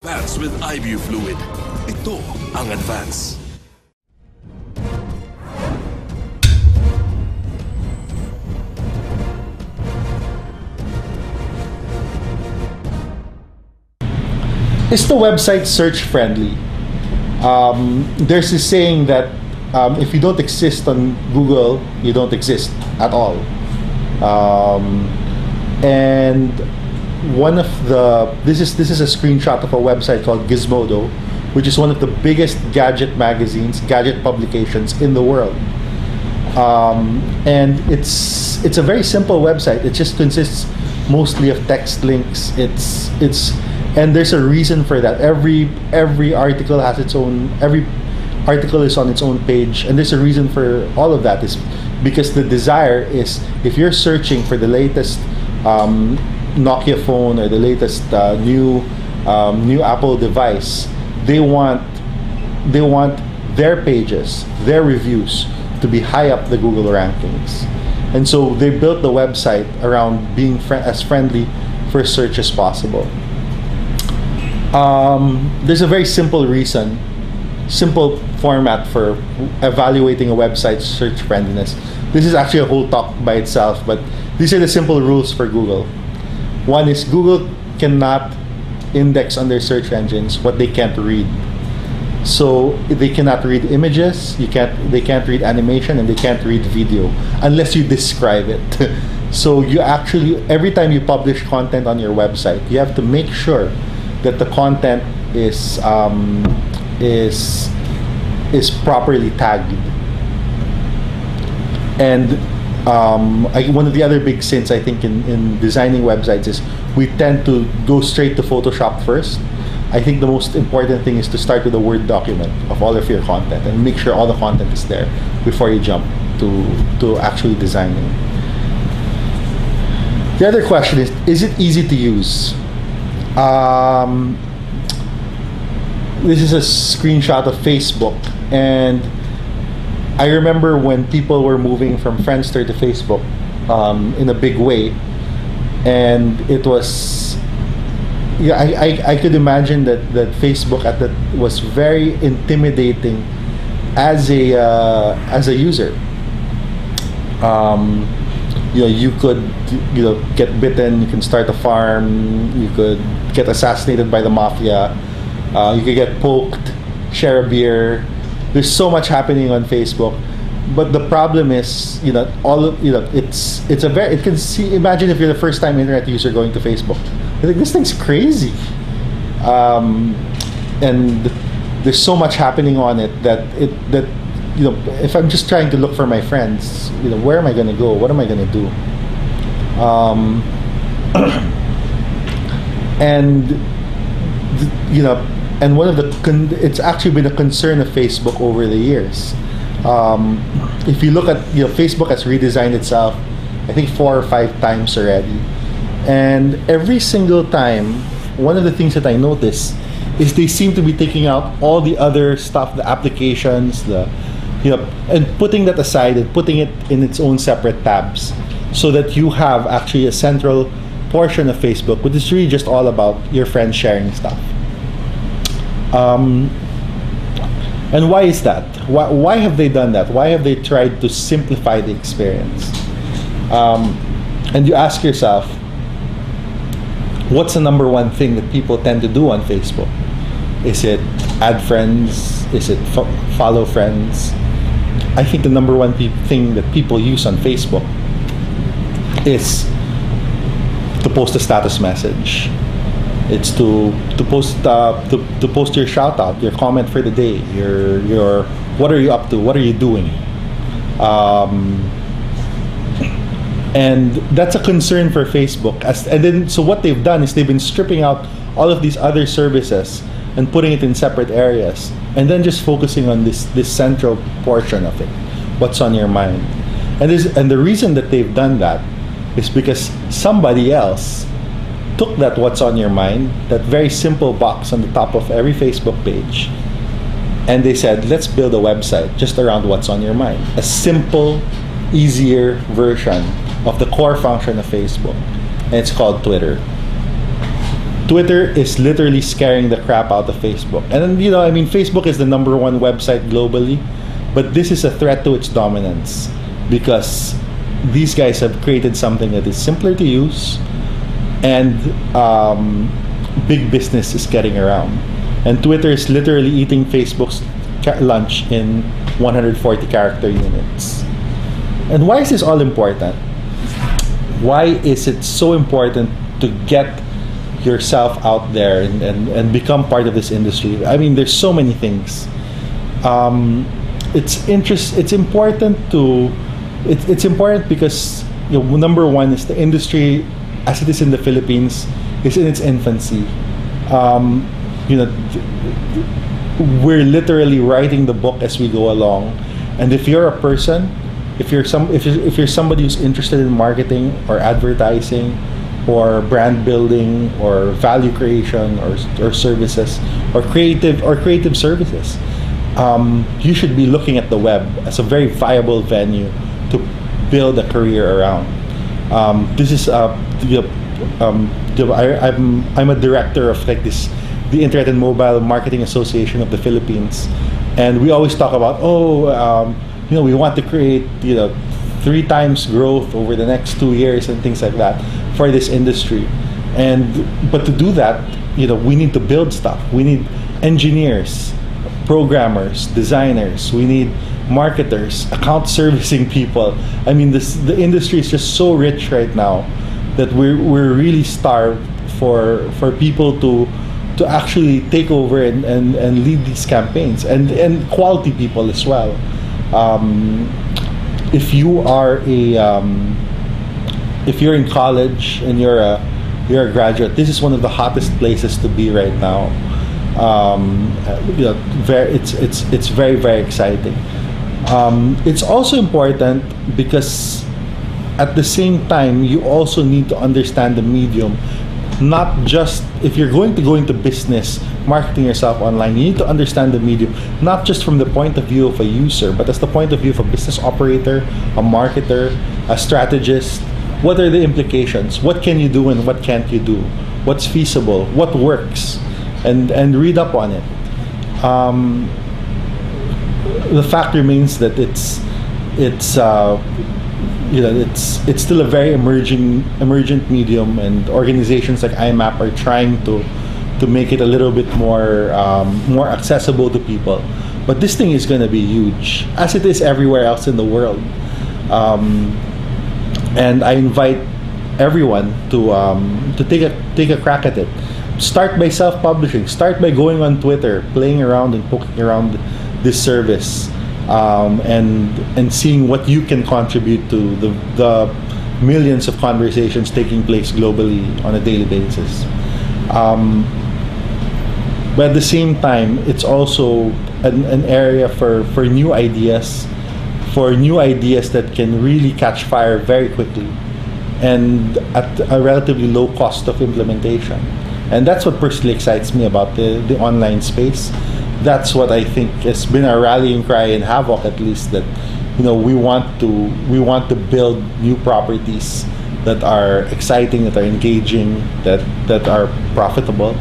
Advance with IBU Fluid. Ito ang Advance. Is the website search friendly? There's this saying that if you don't exist on Google, you don't exist at all. And one of this is a screenshot of a website called Gizmodo, which is one of the biggest gadget magazines, gadget publications in the world. And it's a very simple website. It just consists mostly of text links. And there's a reason for that. Every article has its own. Every article is on its own page, and there's a reason for all of that. Is because the desire is, if you're searching for the latest Nokia phone or the latest new Apple device, they want their pages, their reviews to be high up the Google rankings, and so they built the website around being as friendly for search as possible. There's a very simple format for evaluating a website's search friendliness. This is actually a whole talk by itself, but these are the simple rules for Google. One is Google cannot index on their search engines what they can't read. So they cannot read images, they can't read animation, and they can't read video unless you describe it. So you actually, every time you publish content on your website, you have to make sure that the content is properly tagged. And one of the other big sins, I think, in designing websites is we tend to go straight to Photoshop first. I think the most important thing is to start with a Word document of all of your content and make sure all the content is there before you jump to actually designing. The other question is it easy to use? This is a screenshot of Facebook, and I remember when people were moving from Friendster to Facebook in a big way, and it was, yeah, I could imagine that Facebook at that was very intimidating as a user. You could get bitten, you can start a farm, you could get assassinated by the mafia, you could get poked, share a beer. There's so much happening on Facebook, but the problem is, imagine if you're the first time internet user going to Facebook. I think this thing's crazy, and there's so much happening on it that if I'm just trying to look for my friends, where am I going to go? What am I going to do? And one of it's actually been a concern of Facebook over the years. If you look at, Facebook has redesigned itself, I think 4 or 5 times already. And every single time, one of the things that I notice is they seem to be taking out all the other stuff, the applications, and putting that aside and putting it in its own separate tabs, so that you have actually a central portion of Facebook, which is really just all about your friends sharing stuff. And why is that? Why have they done that? Why have they tried to simplify the experience? And you ask yourself, what's the number one thing that people tend to do on Facebook? Is it add friends? Is it follow friends? I think the number one thing that people use on Facebook is to post a status message. It's to post your shout out, your comment for the day, your what are you up to, what are you doing, and that's a concern for Facebook. So what they've done is they've been stripping out all of these other services and putting it in separate areas, and then just focusing on this central portion of it, what's on your mind. And the reason that they've done that is because somebody else took that what's on your mind, that very simple box on the top of every Facebook page, and they said, let's build a website just around what's on your mind. A simple, easier version of the core function of Facebook, and it's called Twitter. Twitter is literally scaring the crap out of Facebook. And then, I mean, Facebook is the number one website globally, but this is a threat to its dominance because these guys have created something that is simpler to use, and big business is getting around. And Twitter is literally eating Facebook's lunch in 140 character units. And why is this all important? Why is it so important to get yourself out there and become part of this industry? I mean, there's so many things. It's important because number one is the industry as it is in the Philippines is in its infancy. We're literally writing the book as we go along, and if you're a person, if you're somebody who's interested in marketing or advertising or brand building or value creation or services or creative services, you should be looking at the web as a very viable venue to build a career around. This is I'm a director of the Internet and Mobile Marketing Association of the Philippines, and we always talk about we want to create 3 times growth over the next 2 years and things like that for this industry. But to do that, we need to build stuff. We need engineers, programmers, designers. We need marketers, account servicing people. I mean, the industry is just so rich right now that we're really starved for people to actually take over and lead these campaigns, and quality people as well. If you're in college and you're a graduate, this is one of the hottest places to be right now. It's very, very exciting. It's also important because at the same time you also need to understand the medium. Not just if you're going to go into business marketing yourself online, you need to understand the medium, not just from the point of view of a user, but as the point of view of a business operator, a marketer, a strategist. What are the implications? What can you do and what can't you do? What's feasible? What works? And read up on it. The fact remains that it's still a very emergent medium, and organizations like IMAP are trying to make it a little bit more accessible to people. But this thing is going to be huge, as it is everywhere else in the world. And I invite everyone to take a crack at it. Start by self-publishing. Start by going on Twitter, playing around and poking around this service. And seeing what you can contribute to the millions of conversations taking place globally on a daily basis. But at the same time, it's also an area for new ideas, that can really catch fire very quickly and at a relatively low cost of implementation. And that's what personally excites me about the online space. That's what I think has been our rallying cry in Havoc, at least, that we want to build new properties that are exciting, that are engaging, that are profitable.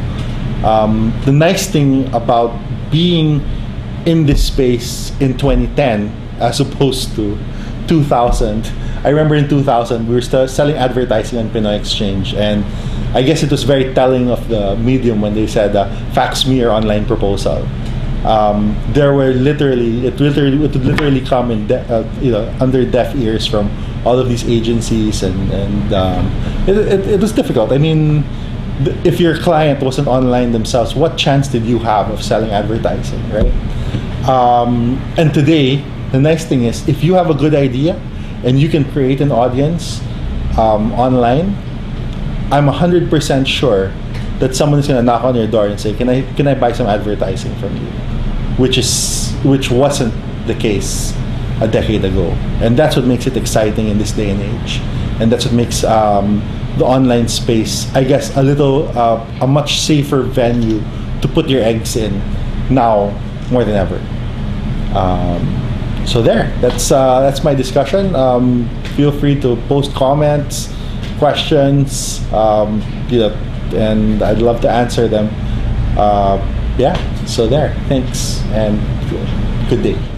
The nice thing about being in this space in 2010 as opposed to 2000, I remember in 2000 we were still selling advertising on Pinoy Exchange, and I guess it was very telling of the medium when they said fax me your online proposal. There were it would literally come in under deaf ears from all of these agencies, and it was difficult. I mean, if your client wasn't online themselves, what chance did you have of selling advertising, right? And today, the nice thing is, if you have a good idea and you can create an audience online, I'm 100% sure that someone is going to knock on your door and say, "Can I buy some advertising from you?" Which wasn't the case a decade ago, and that's what makes it exciting in this day and age, and that's what makes the online space, I guess, a much safer venue to put your eggs in now more than ever. So that's my discussion. Feel free to post comments, questions, and I'd love to answer them. Yeah, so there. Thanks and good day.